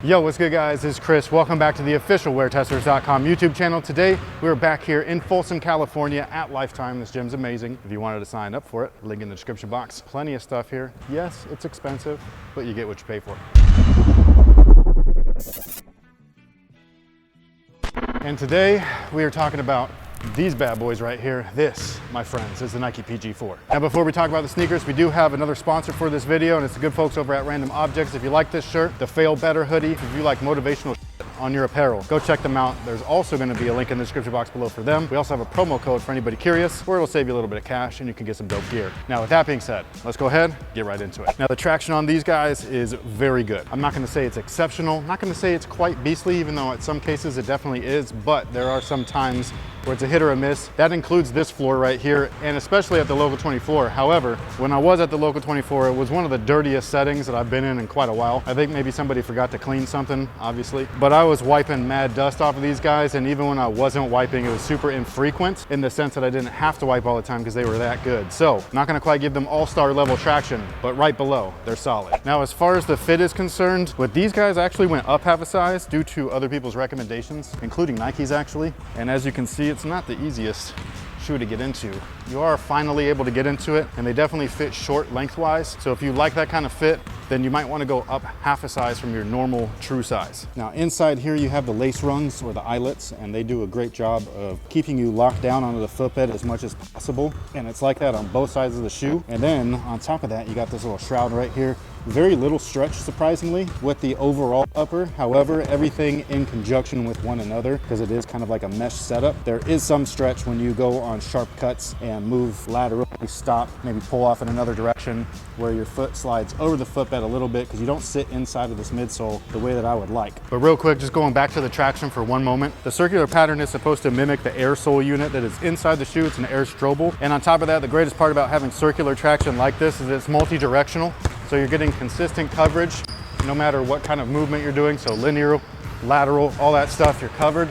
Yo, what's good guys? This is Chris. Welcome back to the official WearTesters.com YouTube channel. Today, we're back here in Folsom, California at Lifetime. This gym's amazing. If you wanted to sign up for it, link in the description box. Plenty of stuff here. Yes, it's expensive, but you get what you pay for. And today, we are talking about these bad boys right here. This, my friends, is the Nike PG4. Now, before we talk about the sneakers, we do have another sponsor for this video, and it's the good folks over at Random Objects. If you like this shirt, the Fail Better hoodie, if you like motivational on your apparel, go check them out. There's also going to be a link in the description box below for them. We also have a promo code for anybody curious, where it'll save you a little bit of cash and you can get some dope gear. Now, with that being said, let's go ahead, get right into it. Now, the traction on these guys is very good. I'm not going to say it's exceptional. I'm not going to say it's quite beastly, even though in some cases it definitely is, but there are some times where it's a hit or a miss. That includes this floor right here, and especially at the Local 24. However, when I was at the Local 24, it was one of the dirtiest settings that I've been in quite a while. I think maybe somebody forgot to clean something, obviously, but I was wiping mad dust off of these guys, and even when I wasn't wiping, it was super infrequent in the sense that I didn't have to wipe all the time because they were that good. So, not gonna quite give them all-star level traction, but right below, they're solid. Now, as far as the fit is concerned, with these guys, I actually went up half a size due to other people's recommendations, including Nike's actually, and as you can see, it's not the easiest shoe to get into. You are finally able to get into it, and they definitely fit short lengthwise. So if you like that kind of fit, then you might want to go up half a size from your normal true size. Now inside here you have the lace rungs or the eyelets, and they do a great job of keeping you locked down onto the footbed as much as possible. And it's like that on both sides of the shoe. And then on top of that, you got this little shroud right here. Very little stretch, surprisingly, with the overall upper. However, everything in conjunction with one another, because it is kind of like a mesh setup. There is some stretch when you go on sharp cuts and move laterally, stop, maybe pull off in another direction where your foot slides over the footbed a little bit because you don't sit inside of this midsole the way that I would like. But real quick, just going back to the traction for one moment, the circular pattern is supposed to mimic the air sole unit that is inside the shoe. It's an air strobel. And on top of that, the greatest part about having circular traction like this is it's multi-directional. So you're getting consistent coverage no matter what kind of movement you're doing. So linear, lateral, all that stuff, you're covered.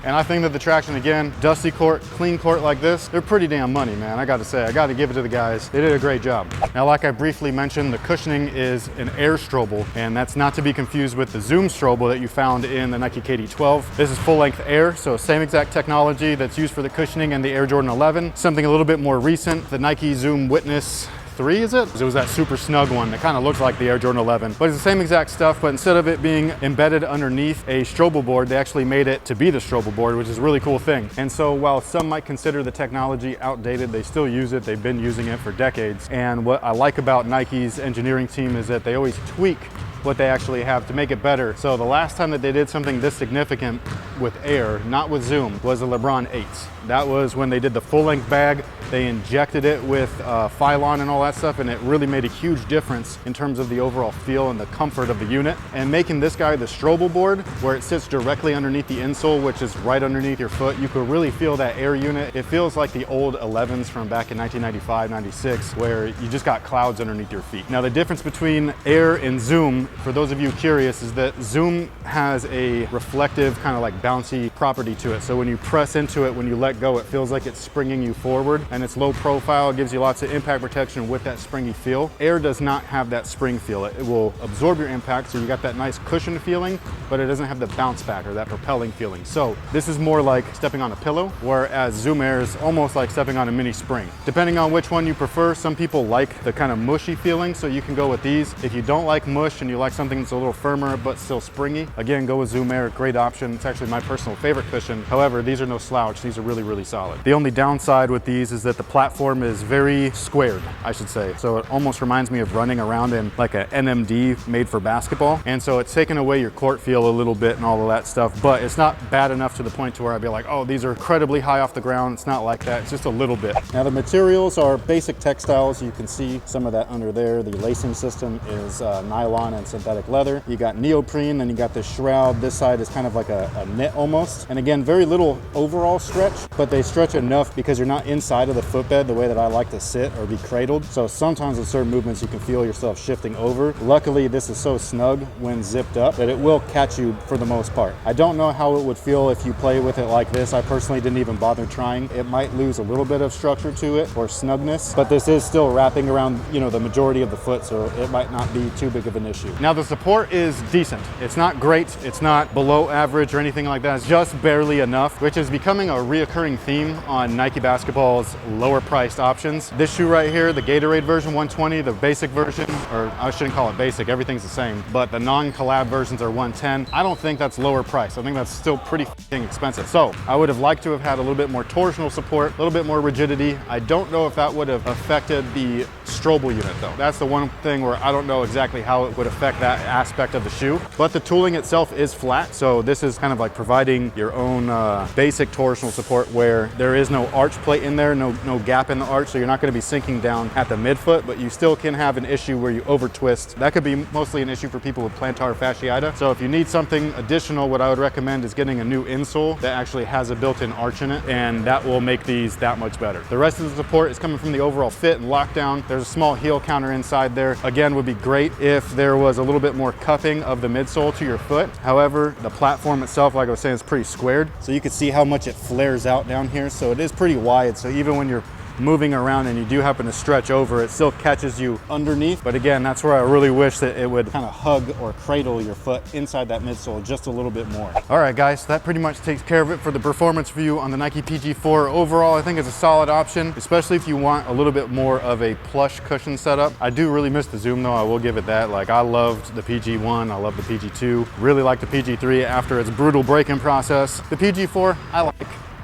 And I think that the traction, again, dusty court, clean court like this, they're pretty damn money, man. I gotta say, I gotta give it to the guys. They did a great job. Now, like I briefly mentioned, the cushioning is an air strobel, and that's not to be confused with the Zoom strobel that you found in the Nike KD12. This is full-length air, so same exact technology that's used for the cushioning and the Air Jordan 11. Something a little bit more recent, the Nike Zoom Witness 3, is it? It was that super snug one that kind of looks like the Air Jordan 11, but it's the same exact stuff, but instead of it being embedded underneath a strobel board, they actually made it to be the strobel board, which is a really cool thing. And so while some might consider the technology outdated, they still use it. They've been using it for decades. And what I like about Nike's engineering team is that they always tweak what they actually have to make it better. So the last time that they did something this significant with Air, not with Zoom, was the LeBron 8s. That was when they did the full-length bag. They injected it with Phylon and all that stuff, and it really made a huge difference in terms of the overall feel and the comfort of the unit. And making this guy the strobel board, where it sits directly underneath the insole, which is right underneath your foot, you could really feel that Air unit. It feels like the old 11s from back in 1995, 96, where you just got clouds underneath your feet. Now, the difference between Air and Zoom, for those of you curious, is that Zoom has a reflective, kind of like bouncy property to it. So when you press into it, when you let go, it feels like it's springing you forward, and it's low profile. It gives you lots of impact protection with that springy feel. Air does not have that spring feel. It will absorb your impact, so you got that nice cushion feeling, but it doesn't have the bounce back or that propelling feeling. So this is more like stepping on a pillow, whereas Zoom Air is almost like stepping on a mini spring. Depending on which one you prefer, some people like the kind of mushy feeling, so you can go with these. If you don't like mush and you like something that's a little firmer but still springy, again, go with Zoom Air. Great option. It's actually my personal favorite cushion. However, these are no slouch. These are really, really solid. The only downside with these is that the platform is very squared, I should say. So it almost reminds me of running around in like a NMD made for basketball. And so it's taken away your court feel a little bit and all of that stuff, but it's not bad enough to the point to where I'd be like, oh, these are incredibly high off the ground. It's not like that. It's just a little bit. Now the materials are basic textiles. You can see some of that under there. The lacing system is nylon and synthetic leather. You got neoprene, then you got this shroud. This side is kind of like a knit almost. And again, very little overall stretch, but they stretch enough because you're not inside of the footbed the way that I like to sit or be cradled. So sometimes with certain movements, you can feel yourself shifting over. Luckily, this is so snug when zipped up that it will catch you for the most part. I don't know how it would feel if you play with it like this. I personally didn't even bother trying. It might lose a little bit of structure to it or snugness, but this is still wrapping around, you know, the majority of the foot, so it might not be too big of an issue. Now the support is decent. It's not great, it's not below average or anything like that. It's just barely enough, which is becoming a reoccurring theme on Nike basketball's lower priced options. This shoe right here, the Gatorade version 120, the basic version, or I shouldn't call it basic, everything's the same, but the non-collab versions are 110. I don't think that's lower price. I think that's still pretty f***ing expensive. So I would have liked to have had a little bit more torsional support, a little bit more rigidity. I don't know if that would have affected the Strobel unit though. That's the one thing where I don't know exactly how it would affect that aspect of the shoe. But the tooling itself is flat. So this is kind of like providing your own basic torsional support where there is no arch plate in there, no gap in the arch. So you're not going to be sinking down at the midfoot, but you still can have an issue where you over twist. That could be mostly an issue for people with plantar fasciitis. So if you need something additional, what I would recommend is getting a new insole that actually has a built-in arch in it, and that will make these that much better. The rest of the support is coming from the overall fit and lockdown. There's a small heel counter inside there. Again, would be great if there was a little bit more cupping of the midsole to your foot. However, the platform itself, like I was saying, is pretty squared. So you can see how much it flares out down here. So it is pretty wide. So even when you're moving around and you do happen to stretch over, it still catches you underneath. But again, that's where I really wish that it would kind of hug or cradle your foot inside that midsole just a little bit more. All right, guys, that pretty much takes care of it for the performance review on the Nike PG4. Overall, I think it's a solid option, especially if you want a little bit more of a plush cushion setup. I do really miss the Zoom though, I will give it that. Like, I loved the PG1, I love the PG2, really like the PG3 after its brutal break-in process. The PG4,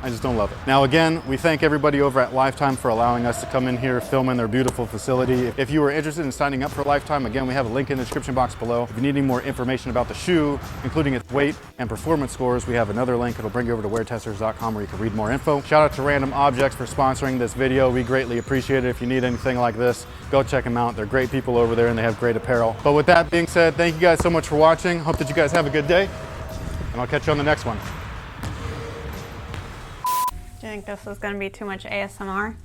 I just don't love it. Now again, we thank everybody over at Lifetime for allowing us to come in here, film in their beautiful facility. If you are interested in signing up for Lifetime, again, we have a link in the description box below. If you need any more information about the shoe, including its weight and performance scores, we have another link. It'll bring you over to WearTesters.com where you can read more info. Shout out to Random Objects for sponsoring this video. We greatly appreciate it. If you need anything like this, go check them out. They're great people over there and they have great apparel. But with that being said, thank you guys so much for watching. Hope that you guys have a good day, and I'll catch you on the next one. Do you think this is going to be too much ASMR?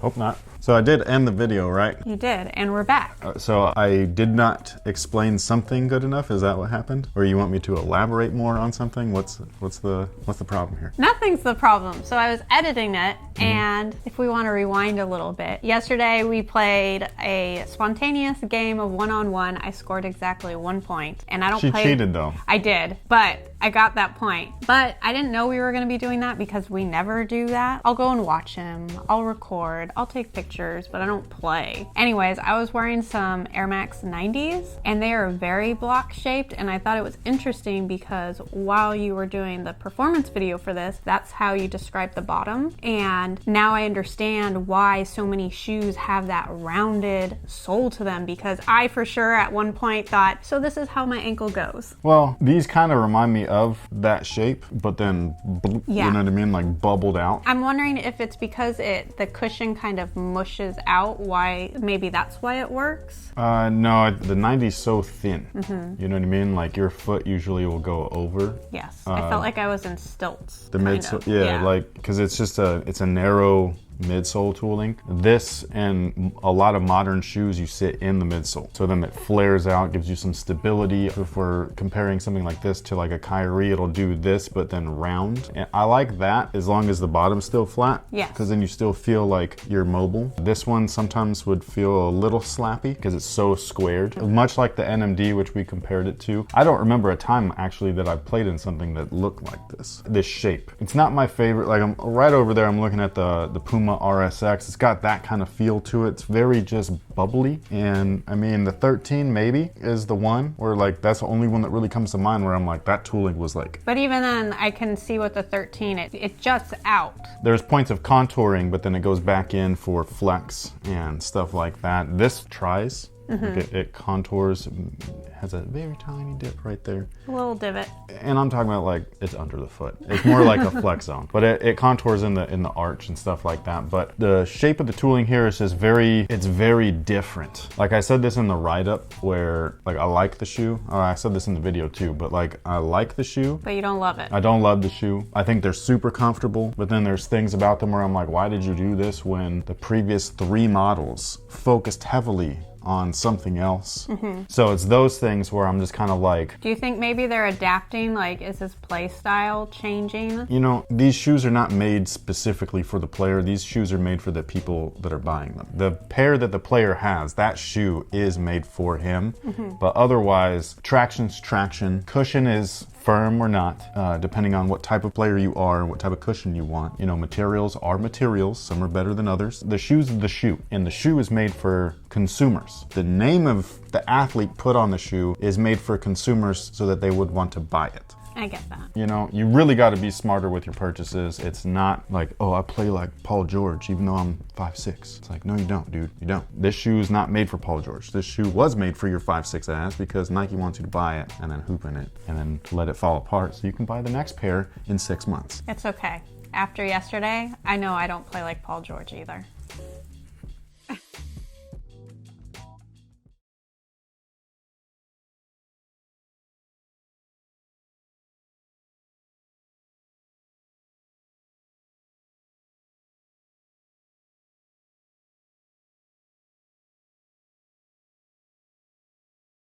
Hope not. So I did end the video, right? You did, and we're back. So I did not explain something good enough. Is that what happened? Or you want me to elaborate more on something? What's the problem here? Nothing's the problem. So I was editing it, and if we want to rewind a little bit, yesterday we played a spontaneous game of one-on-one. I scored exactly 1 point, and I don't play. She cheated though. I did, but I got that point. But I didn't know we were going to be doing that because we never do that. I'll go and watch him. I'll record. I'll take pictures, but I don't play. Anyways, I was wearing some Air Max 90s, and they are very block shaped, and I thought it was interesting because while you were doing the performance video for this, that's how you describe the bottom. And now I understand why so many shoes have that rounded sole to them, because I for sure at one point thought, so this is how my ankle goes. Well, these kind of remind me of that shape, but then, Yeah. You know what I mean? Like bubbled out. I'm wondering if it's because the cushion kind of mushes out, why maybe that's why it works. No, the 90's so thin. You know what I mean? Like your foot usually will go over. Yes, I felt like I was in stilts. The midsole, yeah, like, because it's just it's a narrow midsole tooling. This and a lot of modern shoes, you sit in the midsole. So then it flares out, gives you some stability. If we're comparing something like this to like a Kyrie, it'll do this, but then round. And I like that as long as the bottom's still flat. Yes. Because then you still feel like you're mobile. This one sometimes would feel a little slappy because it's so squared. Much like the NMD, which we compared it to. I don't remember a time actually that I played in something that looked like this shape. It's not my favorite. Like I'm right over there, I'm looking at the Puma RSX. It's got that kind of feel to it. It's very just bubbly. And I mean, the 13 maybe is the one where like, that's the only one that really comes to mind where I'm like, that tooling was like. But even then, I can see with the 13, it juts out. There's points of contouring, but then it goes back in for flex and stuff like that. This tries. Like it contours, has a very tiny dip right there. A little divot. And I'm talking about like, it's under the foot. It's more like a flex zone, but it contours in the arch and stuff like that. But the shape of the tooling here is just it's very different. Like I said this in the write-up where like, I like the shoe. I said this in the video too, but like, I like the shoe. But you don't love it. I don't love the shoe. I think they're super comfortable, but then there's things about them where I'm like, why did you do this when the previous 3 models focused heavily on something else. So it's those things where I'm just kind of like, Do you think maybe they're adapting? Like, is his play style changing? you know, these shoes are not made specifically for the player. These shoes are made for the people that are buying them. The pair that the player has, that shoe is made for him. But otherwise, traction's traction. Cushion is firm or not, depending on what type of player you are and what type of cushion you want. You know, materials are materials. Some are better than others. The shoe's the shoe, and the shoe is made for consumers. The name of the athlete put on the shoe is made for consumers so that they would want to buy it. I get that. You know, you really got to be smarter with your purchases. It's not like, oh, I play like Paul George, even though I'm 5'6". It's like, no, you don't, dude. You don't. This shoe is not made for Paul George. This shoe was made for your 5'6" ass because Nike wants you to buy it and then hoop in it and then let it fall apart so you can buy the next pair in 6 months. It's okay. After yesterday, I know I don't play like Paul George either.